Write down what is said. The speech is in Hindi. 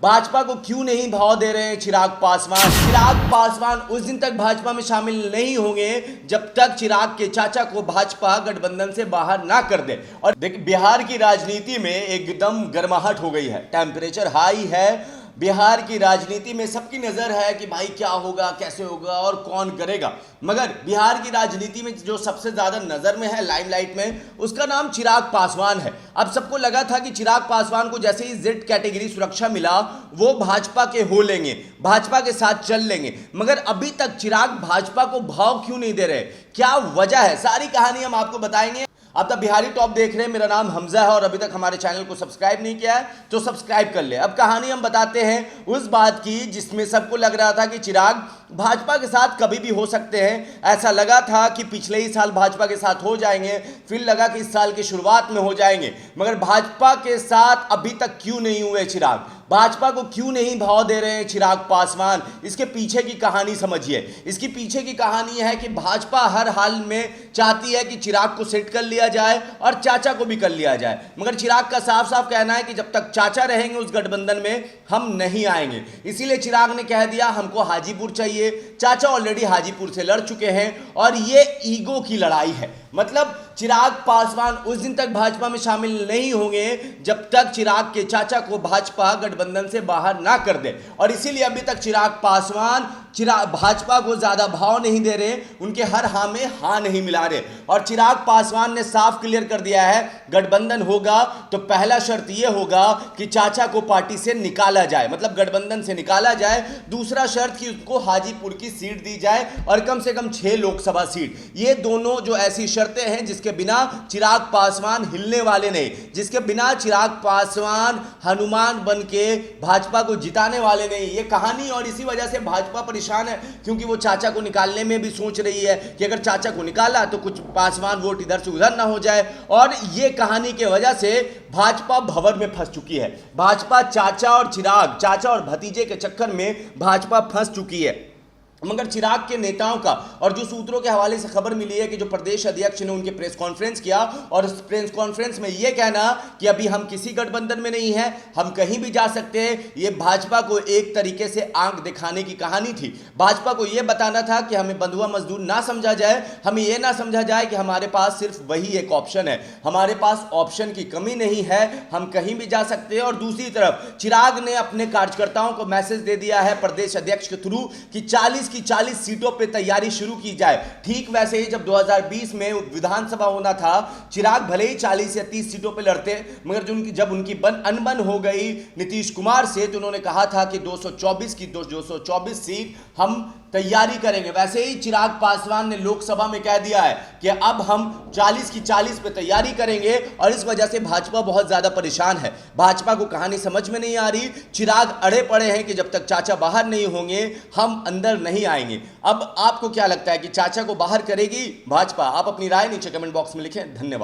भाजपा को क्यों नहीं भाव दे रहे हैं चिराग पासवान। चिराग पासवान उस दिन तक भाजपा में शामिल नहीं होंगे जब तक चिराग के चाचा को भाजपा गठबंधन से बाहर ना कर दे। और देख, बिहार की राजनीति में एकदम गर्माहट हो गई है, टेम्परेचर हाई है। बिहार की राजनीति में सबकी नजर है कि भाई क्या होगा, कैसे होगा और कौन करेगा। मगर बिहार की राजनीति में जो सबसे ज्यादा नजर में है, लाइमलाइट में, उसका नाम चिराग पासवान है। अब सबको लगा था कि चिराग पासवान को जैसे ही जेड कैटेगरी सुरक्षा मिला वो भाजपा के हो लेंगे, भाजपा के साथ चल लेंगे। मगर अभी तक चिराग भाजपा को भाव क्यों नहीं दे रहे, क्या वजह है, सारी कहानी हम आपको बताएंगे। आप तब बिहारी टॉप देख रहे हैं, मेरा नाम हमजा है और अभी तक हमारे चैनल को सब्सक्राइब नहीं किया है तो सब्सक्राइब कर ले। अब कहानी हम बताते हैं उस बात की जिसमें सबको लग रहा था कि चिराग भाजपा के साथ कभी भी हो सकते हैं। ऐसा लगा था कि पिछले ही साल भाजपा के साथ हो जाएंगे, फिर लगा कि इस साल की शुरुआत में हो जाएंगे। मगर भाजपा के साथ अभी तक क्यों नहीं हुए चिराग, भाजपा को क्यों नहीं भाव दे रहे हैं चिराग पासवान। इसके पीछे की कहानी समझिए। इसकी पीछे की कहानी है कि भाजपा हर हाल में चाहती है कि चिराग को सेट कर लिया जाए और चाचा को भी कर लिया जाए। मगर चिराग का साफ साफ कहना है कि जब तक चाचा रहेंगे उस गठबंधन में हम नहीं आएंगे। इसीलिए चिराग ने कह दिया हमको हाजीपुर चाहिए। चाचा ऑलरेडी हाजीपुर से लड़ चुके हैं और ये ईगो की लड़ाई है। मतलब चिराग पासवान उस दिन तक भाजपा में शामिल नहीं होंगे जब तक चिराग के चाचा को भाजपा गठबंधन से बाहर ना कर दे। और इसीलिए अभी तक चिराग पासवान भाजपा को ज्यादा भाव नहीं दे रहे, उनके हर हाँ में हाँ नहीं मिला रहे। और चिराग पासवान ने साफ क्लियर कर दिया है गठबंधन होगा तो पहला शर्त यह होगा कि चाचा को पार्टी से निकाला जाए, मतलब गठबंधन से निकाला जाए। दूसरा शर्त कि उसको हाजीपुर की सीट दी जाए और कम से कम 6 लोकसभा सीट। ये दोनों जो ऐसी शर्तें हैं जिसके बिना चिराग पासवान हिलने वाले नहीं, जिसके बिना चिराग पासवान हनुमान बन के भाजपा को जिताने वाले नहीं। ये कहानी, और इसी वजह से भाजपा परेशान है क्योंकि वो चाचा को निकालने में भी सोच रही है कि अगर चाचा को निकाला तो कुछ पासवान वोट इधर से उधर ना हो जाए। और ये कहानी की वजह से भाजपा भंवर में फंस चुकी है। भाजपा चाचा और चिराग, चाचा और भतीजे के चक्कर में भाजपा फंस चुकी है। मगर चिराग के नेताओं का और जो सूत्रों के हवाले से खबर मिली है कि जो प्रदेश अध्यक्ष ने उनके प्रेस कॉन्फ्रेंस किया और उस प्रेस कॉन्फ्रेंस में यह कहना कि अभी हम किसी गठबंधन में नहीं हैं, हम कहीं भी जा सकते हैं, ये भाजपा को एक तरीके से आंख दिखाने की कहानी थी। भाजपा को यह बताना था कि हमें बंधुआ मजदूर ना समझा जाए, हमें यह ना समझा जाए कि हमारे पास सिर्फ वही एक ऑप्शन है, हमारे पास ऑप्शन की कमी नहीं है, हम कहीं भी जा सकते हैं। और दूसरी तरफ चिराग ने अपने कार्यकर्ताओं को मैसेज दे दिया है प्रदेश अध्यक्ष के थ्रू कि 40 की 40 सीटों पे तैयारी शुरू की जाए। ठीक वैसे ही जब 2020 में विधानसभा होना था, चिराग भले ही 40 या 30 सीटों पे लड़ते, मगर जब उनकी अनबन हो गई नीतीश कुमार से तो उन्होंने कहा था कि 224 सीट हम तैयारी करेंगे। वैसे ही चिराग पासवान ने लोकसभा में कह दिया है कि अब हम 40 की 40 पे तैयारी करेंगे। और इस वजह से भाजपा बहुत ज्यादा परेशान है। भाजपा को कहानी समझ में नहीं आ रही। चिराग अड़े पड़े हैं कि जब तक चाचा बाहर नहीं होंगे हम अंदर नहीं आएंगे। अब आपको क्या लगता है कि चाचा को बाहर करेगी भाजपा? आप अपनी राय नीचे कमेंट बॉक्स में लिखें। धन्यवाद।